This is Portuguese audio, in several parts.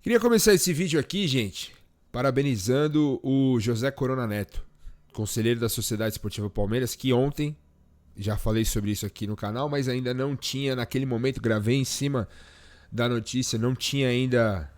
Queria começar esse vídeo aqui, gente, parabenizando o José Corona Neto, conselheiro da Sociedade Esportiva Palmeiras, que ontem, já falei sobre isso aqui no canal, mas ainda não tinha, naquele momento, gravei em cima da notícia, não tinha ainda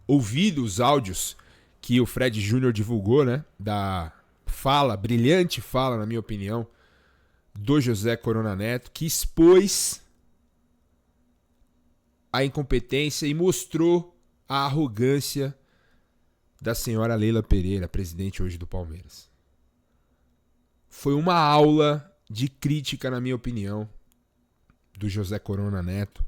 ouvido os áudios que o Fred Júnior divulgou, né, da fala, brilhante fala, na minha opinião, do José Corona Neto, que expôs a incompetência e mostrou a arrogância da senhora Leila Pereira, presidente hoje do Palmeiras. Foi uma aula de crítica, na minha opinião, do José Corona Neto,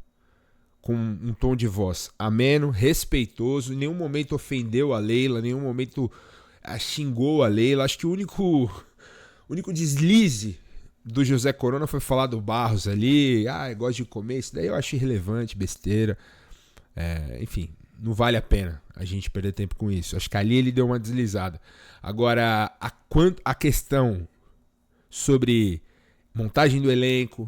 com um tom de voz ameno, respeitoso, em nenhum momento ofendeu a Leila, em nenhum momento xingou a Leila. Acho que o único deslize do José Corona foi falar do Barros ali, gosta de comer, isso daí eu acho irrelevante, besteira. Enfim, não vale a pena a gente perder tempo com isso. Acho que ali ele deu uma deslizada. Agora, a questão sobre montagem do elenco,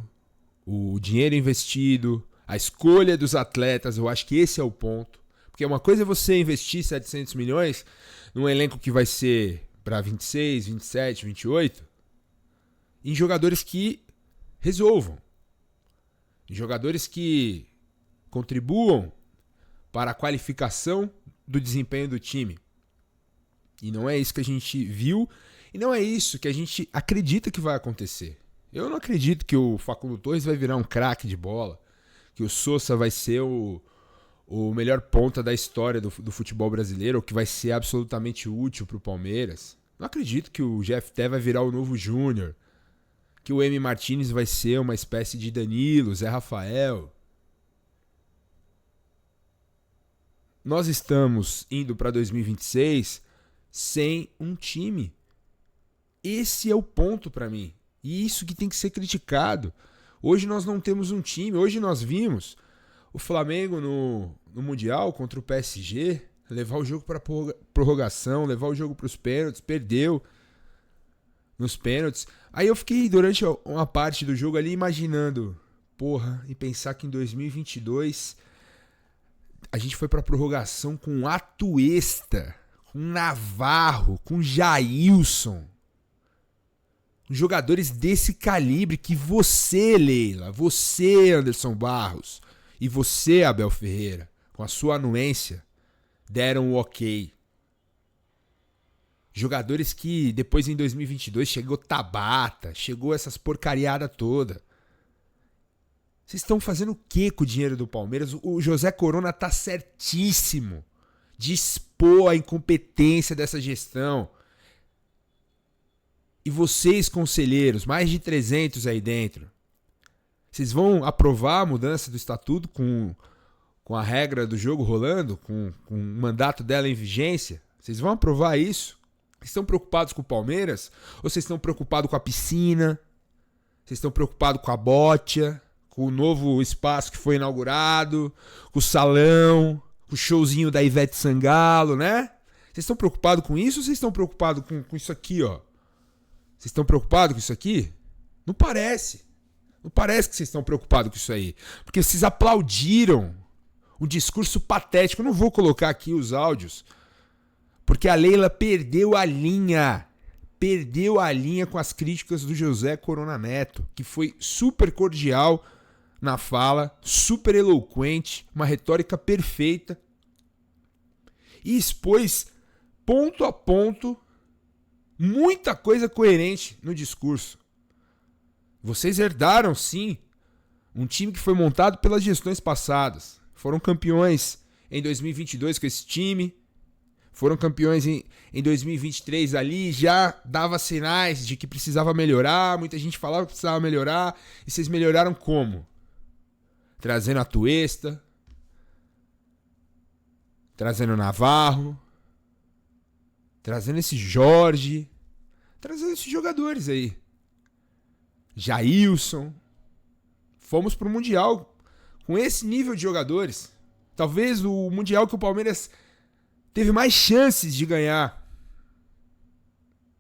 o dinheiro investido, a escolha dos atletas, eu acho que esse é o ponto. Porque uma coisa é você investir 700 milhões num elenco que vai ser para 26, 27, 28, em jogadores que resolvam. Em jogadores que contribuam para a qualificação do desempenho do time. E não é isso que a gente viu, e não é isso que a gente acredita que vai acontecer. Eu não acredito que o Facundo Torres vai virar um craque de bola, que o Sousa vai ser o melhor ponta da história do futebol brasileiro, ou que vai ser absolutamente útil para o Palmeiras. Não acredito que o GFT vai virar o novo Júnior, que o M. Martinez vai ser uma espécie de Danilo, Zé Rafael. Nós estamos indo para 2026 sem um time. Esse é o ponto para mim. E isso que tem que ser criticado. Hoje nós não temos um time. Hoje nós vimos o Flamengo no Mundial contra o PSG levar o jogo para prorrogação, levar o jogo para os pênaltis, perdeu nos pênaltis. Aí eu fiquei durante uma parte do jogo ali imaginando, e pensar que em 2022 a gente foi pra prorrogação com Atuesta, com Navarro, com Jailson. Jogadores desse calibre que você, Leila, você, Anderson Barros, e você, Abel Ferreira, com a sua anuência, deram o ok. Jogadores que depois em 2022 chegou Tabata, chegou essas porcariadas toda. Vocês estão fazendo o que com o dinheiro do Palmeiras? O José Corona tá certíssimo de expor a incompetência dessa gestão. E vocês, conselheiros, mais de 300 aí dentro, vocês vão aprovar a mudança do estatuto com a regra do jogo rolando, com o mandato dela em vigência? Vocês vão aprovar isso? Vocês estão preocupados com o Palmeiras? Ou vocês estão preocupados com a piscina? Vocês estão preocupados com a botia? Com o novo espaço que foi inaugurado? Com o salão? Com o showzinho da Ivete Sangalo, né? Vocês estão preocupados com isso ou vocês estão preocupados com isso aqui, ó? Vocês estão preocupados com isso aqui? Não parece. Não parece que vocês estão preocupados com isso aí. Porque vocês aplaudiram um discurso patético. Eu não vou colocar aqui os áudios, porque a Leila perdeu a linha. Perdeu a linha com as críticas do José Corona Neto, que foi super cordial na fala, super eloquente, uma retórica perfeita. E expôs ponto a ponto muita coisa coerente no discurso. Vocês herdaram, sim, um time que foi montado pelas gestões passadas. Foram campeões em 2022 com esse time. Foram campeões em 2023 ali, já dava sinais de que precisava melhorar. Muita gente falava que precisava melhorar. E vocês melhoraram como? Trazendo a Atuesta, trazendo o Navarro, trazendo esse Jorge, trazendo esses jogadores aí. Jailson. Fomos pro Mundial com esse nível de jogadores. Talvez o Mundial que o Palmeiras teve mais chances de ganhar.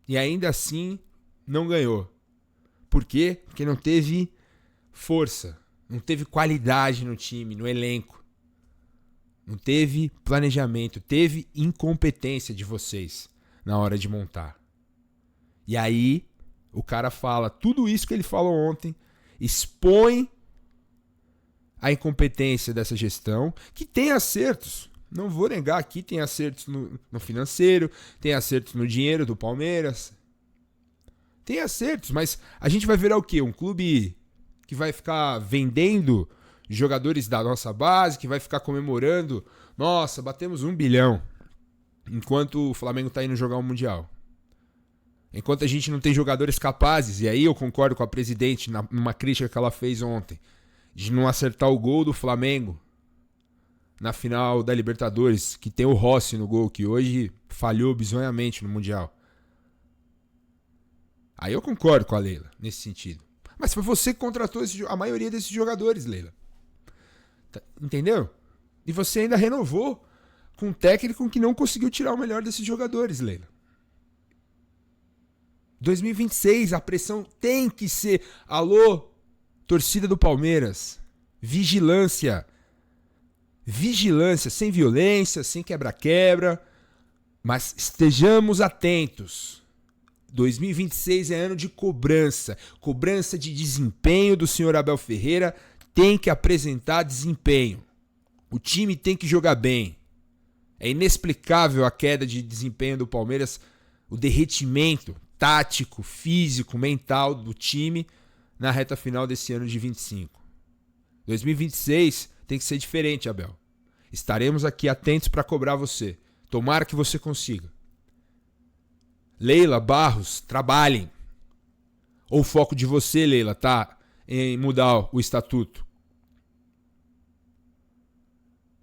E ainda assim não ganhou. Por quê? Porque não teve força. Não teve qualidade no time, no elenco. Não teve planejamento, teve incompetência de vocês na hora de montar. E aí, o cara fala tudo isso que ele falou ontem, expõe a incompetência dessa gestão, que tem acertos. Não vou negar aqui, tem acertos no financeiro, tem acertos no dinheiro do Palmeiras. Tem acertos, mas a gente vai virar o quê? Um clube que vai ficar vendendo jogadores da nossa base, que vai ficar comemorando, nossa, batemos 1 bilhão, enquanto o Flamengo tá indo jogar um Mundial. Enquanto a gente não tem jogadores capazes, e aí eu concordo com a presidente numa crítica que ela fez ontem, de não acertar o gol do Flamengo na final da Libertadores, que tem o Rossi no gol, que hoje falhou bizonhamente no Mundial. Aí eu concordo com a Leila, nesse sentido. Mas foi você que contratou a maioria desses jogadores, Leila. Entendeu? E você ainda renovou com um técnico que não conseguiu tirar o melhor desses jogadores, Leila. 2026, a pressão tem que ser... Alô, torcida do Palmeiras. Vigilância. Vigilância, sem violência, sem quebra-quebra. Mas estejamos atentos. 2026 é ano de cobrança. Cobrança de desempenho do senhor Abel Ferreira. Tem que apresentar desempenho. O time tem que jogar bem. É inexplicável a queda de desempenho do Palmeiras, o derretimento tático, físico, mental do time na reta final desse ano de 25. 2026 tem que ser diferente, Abel. Estaremos aqui atentos para cobrar você. Tomara que você consiga. Leila, Barros, trabalhem. Ou o foco de você, Leila, tá em mudar o estatuto?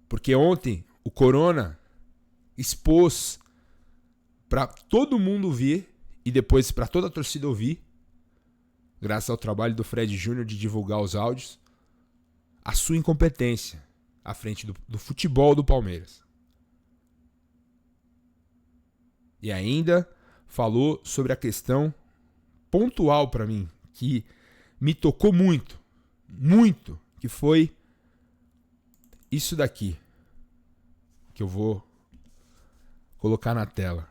Porque ontem o Corona expôs para todo mundo ouvir e depois para toda a torcida ouvir, graças ao trabalho do Fred Júnior de divulgar os áudios, a sua incompetência à frente do futebol do Palmeiras. E ainda falou sobre a questão pontual para mim, que me tocou muito, que foi isso daqui, que eu vou colocar na tela.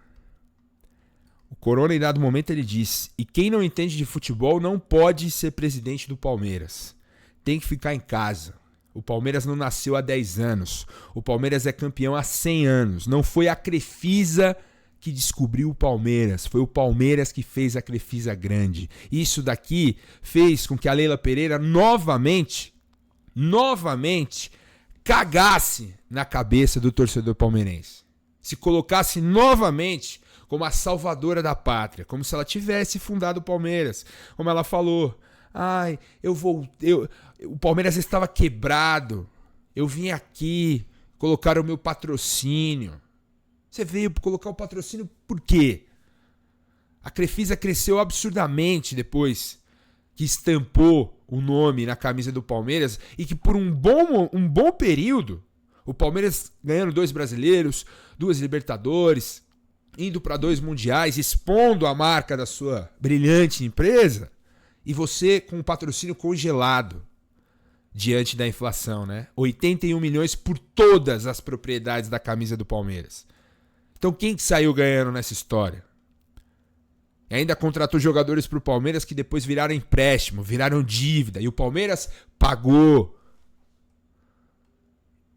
O Corona, em dado momento, ele disse: e quem não entende de futebol não pode ser presidente do Palmeiras. Tem que ficar em casa. O Palmeiras não nasceu há 10 anos. O Palmeiras é campeão há 100 anos. Não foi a Crefisa que descobriu o Palmeiras. Foi o Palmeiras que fez a Crefisa grande. Isso daqui fez com que a Leila Pereira novamente cagasse na cabeça do torcedor palmeirense. Se colocasse novamente como a salvadora da pátria, como se ela tivesse fundado o Palmeiras. Como ela falou: ai, o Palmeiras estava quebrado, eu vim aqui colocar o meu patrocínio. Você veio colocar o patrocínio por quê? A Crefisa cresceu absurdamente depois que estampou o nome na camisa do Palmeiras e que por um bom período, o Palmeiras ganhando 2 brasileiros, 2 Libertadores, indo para 2 mundiais, expondo a marca da sua brilhante empresa, e você com o patrocínio congelado diante da inflação, né? 81 milhões por todas as propriedades da camisa do Palmeiras. Então quem que saiu ganhando nessa história? E ainda contratou jogadores para o Palmeiras que depois viraram empréstimo, viraram dívida, e o Palmeiras pagou.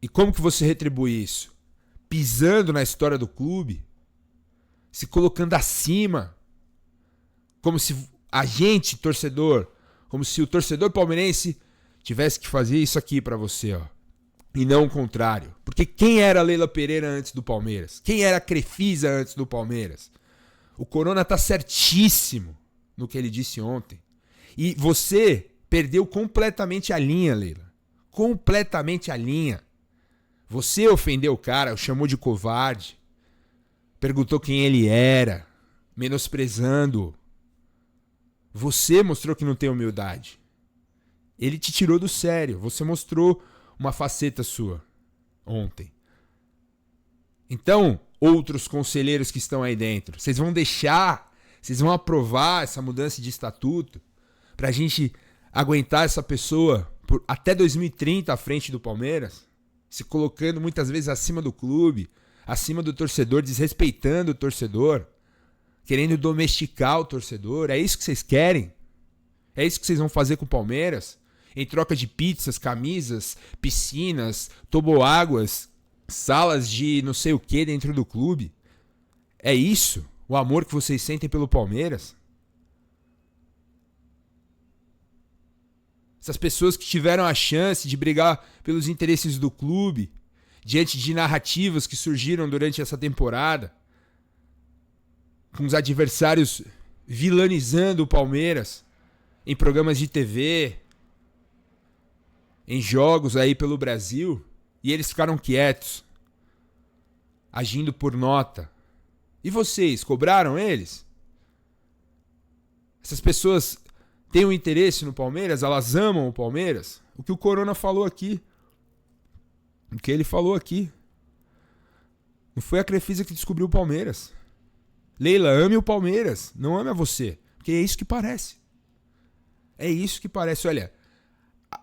E como que você retribui isso? Pisando na história do clube, se colocando acima, como se a gente, torcedor, como se o torcedor palmeirense tivesse que fazer isso aqui para você, ó, e não o contrário. Porque quem era a Leila Pereira antes do Palmeiras? Quem era a Crefisa antes do Palmeiras? O Corona tá certíssimo no que ele disse ontem. E você perdeu completamente a linha, Leila. Completamente a linha. Você ofendeu o cara, o chamou de covarde. Perguntou quem ele era, menosprezando. Você mostrou que não tem humildade. Ele te tirou do sério. Você mostrou uma faceta sua ontem. Então, outros conselheiros que estão aí dentro, vocês vão deixar, vocês vão aprovar essa mudança de estatuto pra gente aguentar essa pessoa por até 2030 à frente do Palmeiras? se colocando muitas vezes acima do clube, acima do torcedor, desrespeitando o torcedor, querendo domesticar o torcedor. É isso que vocês querem? É isso que vocês vão fazer com o Palmeiras? Em troca de pizzas, camisas, piscinas, toboáguas, salas de não sei o que dentro do clube? É isso o amor que vocês sentem pelo Palmeiras? Essas pessoas que tiveram a chance de brigar pelos interesses do clube, diante de narrativas que surgiram durante essa temporada, com os adversários vilanizando o Palmeiras em programas de TV, em jogos aí pelo Brasil, e eles ficaram quietos, agindo por nota. E vocês, cobraram eles? Essas pessoas têm um interesse no Palmeiras? Elas amam o Palmeiras? O que o Corona falou aqui. O que ele falou aqui. Não foi a Crefisa que descobriu o Palmeiras. Leila, ame o Palmeiras. Não ame a você. Porque é isso que parece. É isso que parece. Olha,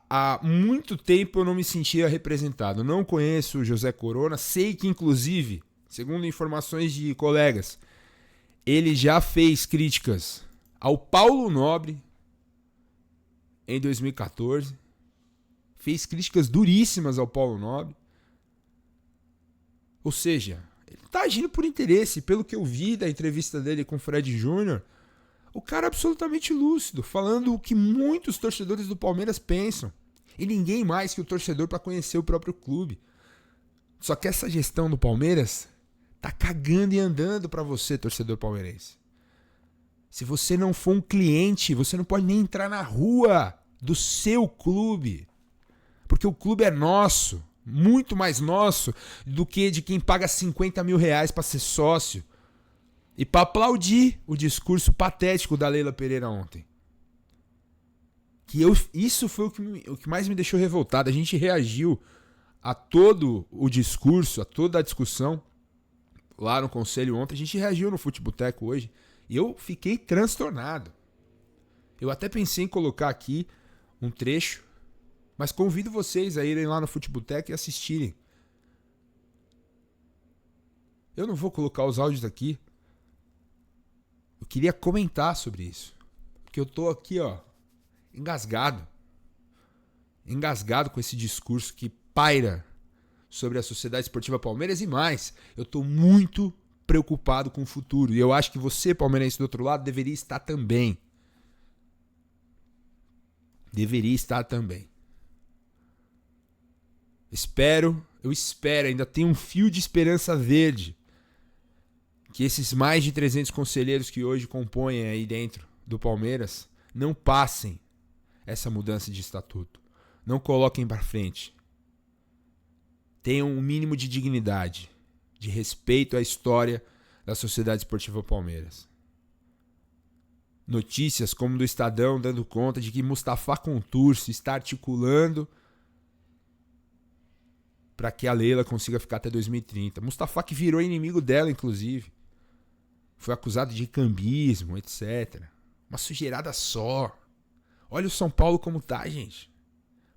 há muito tempo eu não me sentia representado. Não conheço o José Corona. Sei que, inclusive, segundo informações de colegas, ele já fez críticas ao Paulo Nobre em 2014. Fez críticas duríssimas ao Paulo Nobre. Ou seja, ele está agindo por interesse. Pelo que eu vi da entrevista dele com o Fred Júnior, o cara é absolutamente lúcido, falando o que muitos torcedores do Palmeiras pensam. E ninguém mais que o torcedor para conhecer o próprio clube. Só que essa gestão do Palmeiras tá cagando e andando para você, torcedor palmeirense. Se você não for um cliente, você não pode nem entrar na rua do seu clube. Porque o clube é nosso, muito mais nosso do que de quem paga 50 mil reais para ser sócio. E para aplaudir o discurso patético da Leila Pereira ontem. Isso foi o que mais me deixou revoltado. A gente reagiu a todo o discurso, a toda a discussão lá no conselho ontem. A gente reagiu no Futeboteco hoje. E eu fiquei transtornado. Eu até pensei em colocar aqui um trecho, mas convido vocês a irem lá no Futeboteco e assistirem. Eu não vou colocar os áudios aqui. Eu queria comentar sobre isso. Porque eu tô aqui, ó, engasgado. Engasgado com esse discurso que paira sobre a Sociedade Esportiva Palmeiras e mais. Eu tô muito preocupado com o futuro. E eu acho que você, palmeirense do outro lado, deveria estar também. Deveria estar também. Eu espero, ainda tenho um fio de esperança verde que esses mais de 300 conselheiros que hoje compõem aí dentro do Palmeiras não passem essa mudança de estatuto. Não coloquem para frente. Tenham um mínimo de dignidade, de respeito à história da Sociedade Esportiva Palmeiras. Notícias como do Estadão dando conta de que Mustafa Contursi está articulando para que a Leila consiga ficar até 2030. Mustafa que virou inimigo dela, inclusive. Foi acusado de cambismo, etc. Uma sujeirada só. Olha o São Paulo como tá, gente.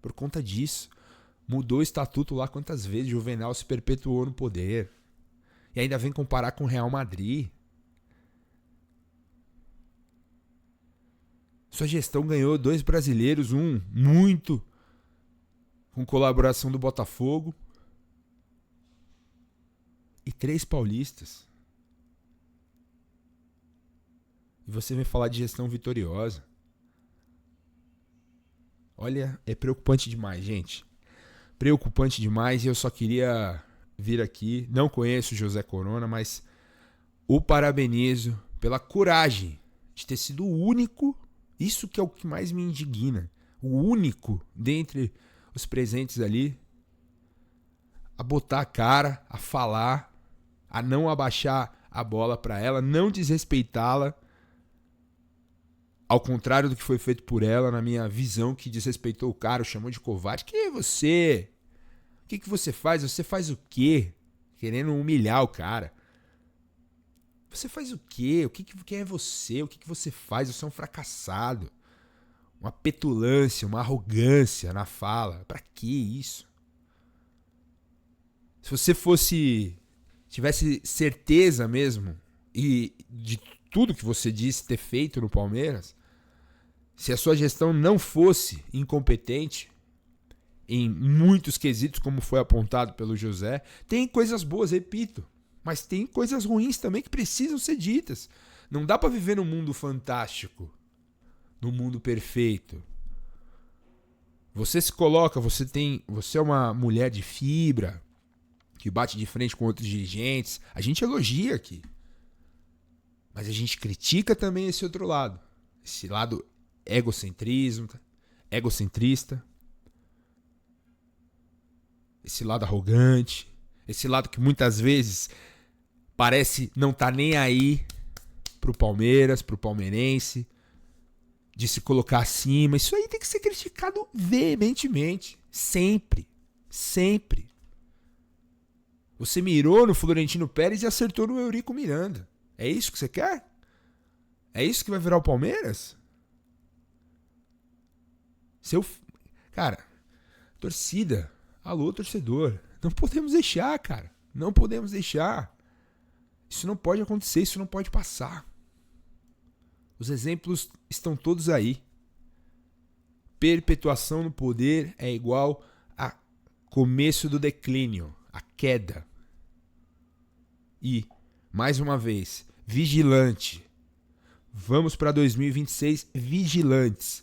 Por conta disso. Mudou o estatuto lá quantas vezes Juvenal se perpetuou no poder. E ainda vem comparar com o Real Madrid. Sua gestão ganhou 2 brasileiros, um muito com colaboração do Botafogo e 3 paulistas. E você vem falar de gestão vitoriosa. Olha, é preocupante demais, gente. Preocupante demais, e eu só queria vir aqui. Não conheço o José Corona, mas o parabenizo pela coragem de ter sido o único. Isso que é o que mais me indigna. O único dentre os presentes ali a botar a cara, a falar, a não abaixar a bola para ela, não desrespeitá-la. Ao contrário do que foi feito por ela, na minha visão, que desrespeitou o cara, o chamou de covarde. Quem é você? O que você faz? Você faz o quê? Querendo humilhar o cara. Você faz o quê? Quem é você? O que você faz? Você é um fracassado. Uma petulância, uma arrogância na fala. Pra que isso? Se você tivesse certeza mesmo e de tudo que você disse ter feito no Palmeiras, se a sua gestão não fosse incompetente em muitos quesitos, como foi apontado pelo José, tem coisas boas, repito, mas tem coisas ruins também que precisam ser ditas. Não dá para viver num mundo fantástico, num mundo perfeito. Você se coloca, você é uma mulher de fibra, que bate de frente com outros dirigentes. A gente elogia aqui. Mas a gente critica também esse outro lado. Esse lado egocentrista. Esse lado arrogante. Esse lado que muitas vezes parece não estar nem aí pro Palmeiras, pro palmeirense. De se colocar acima. Isso aí tem que ser criticado veementemente. Sempre. Sempre. Você mirou no Florentino Pérez e acertou no Eurico Miranda. É isso que você quer? É isso que vai virar o Palmeiras? Cara, torcida. Alô, torcedor. Não podemos deixar, cara. Não podemos deixar. Isso não pode acontecer, isso não pode passar. Os exemplos estão todos aí. Perpetuação no poder é igual a começo do declínio, a queda. E, mais uma vez, vigilante. Vamos para 2026 vigilantes.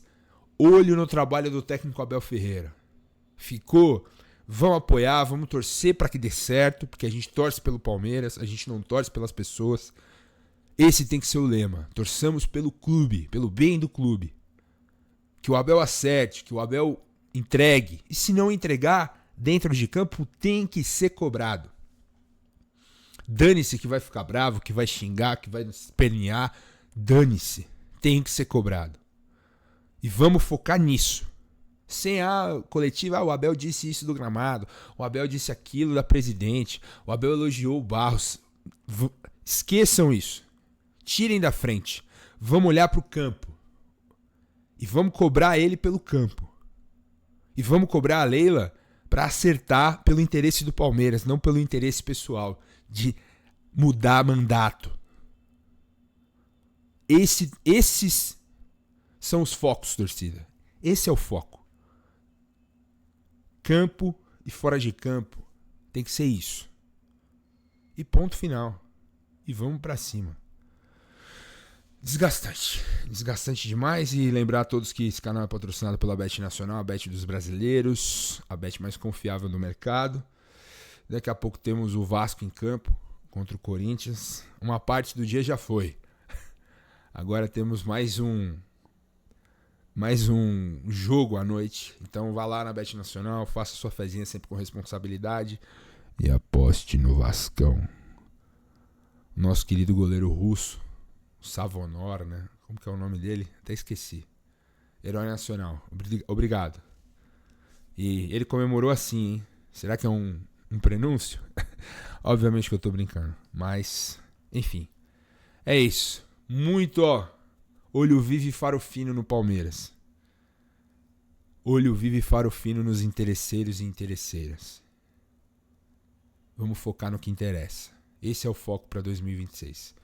Olho no trabalho do técnico Abel Ferreira. Ficou? Vamos apoiar, vamos torcer para que dê certo, porque a gente torce pelo Palmeiras, a gente não torce pelas pessoas. Esse tem que ser o lema. Torçamos pelo clube, pelo bem do clube. Que o Abel acerte, que o Abel entregue. E se não entregar, dentro de campo tem que ser cobrado. Dane-se que vai ficar bravo, que vai xingar, que vai espernear. Dane-se. Tem que ser cobrado. E vamos focar nisso. Sem a coletiva, o Abel disse isso do gramado. O Abel disse aquilo da presidente. O Abel elogiou o Barros. Esqueçam isso. Tirem da frente. Vamos olhar para o campo. E vamos cobrar ele pelo campo. E vamos cobrar a Leila para acertar pelo interesse do Palmeiras, não pelo interesse pessoal. De mudar mandato. Esses são os focos, torcida. Esse é o foco. Campo e fora de campo. Tem que ser isso. E ponto final. E vamos pra cima. Desgastante. Desgastante demais. E lembrar a todos que esse canal é patrocinado pela Bet Nacional, a Bet dos brasileiros, a Bet mais confiável do mercado. Daqui a pouco temos o Vasco em campo contra o Corinthians. Uma parte do dia já foi. Agora temos mais um jogo à noite. Então vá lá na Bet Nacional, faça sua fezinha sempre com responsabilidade e aposte no Vascão. Nosso querido goleiro russo, Savonor, né? Como que é o nome dele? Até esqueci. Herói nacional. Obrigado. E ele comemorou assim, hein? Será que é um prenúncio? Obviamente que eu tô brincando. Mas, enfim. É isso. Muito, olho vivo e faro fino no Palmeiras. Olho vivo e faro fino nos interesseiros e interesseiras. Vamos focar no que interessa. Esse é o foco para 2026.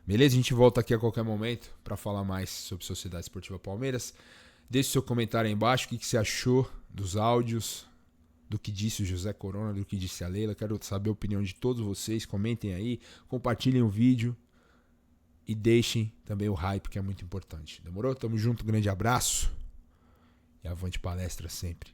Beleza? A gente volta aqui a qualquer momento para falar mais sobre Sociedade Esportiva Palmeiras. Deixe seu comentário aí embaixo. O que você achou dos áudios, do que disse o José Corona, do que disse a Leila. Quero saber a opinião de todos vocês. Comentem aí, compartilhem o vídeo e deixem também o hype, que é muito importante. Demorou? Tamo junto, grande abraço e avante palestra sempre.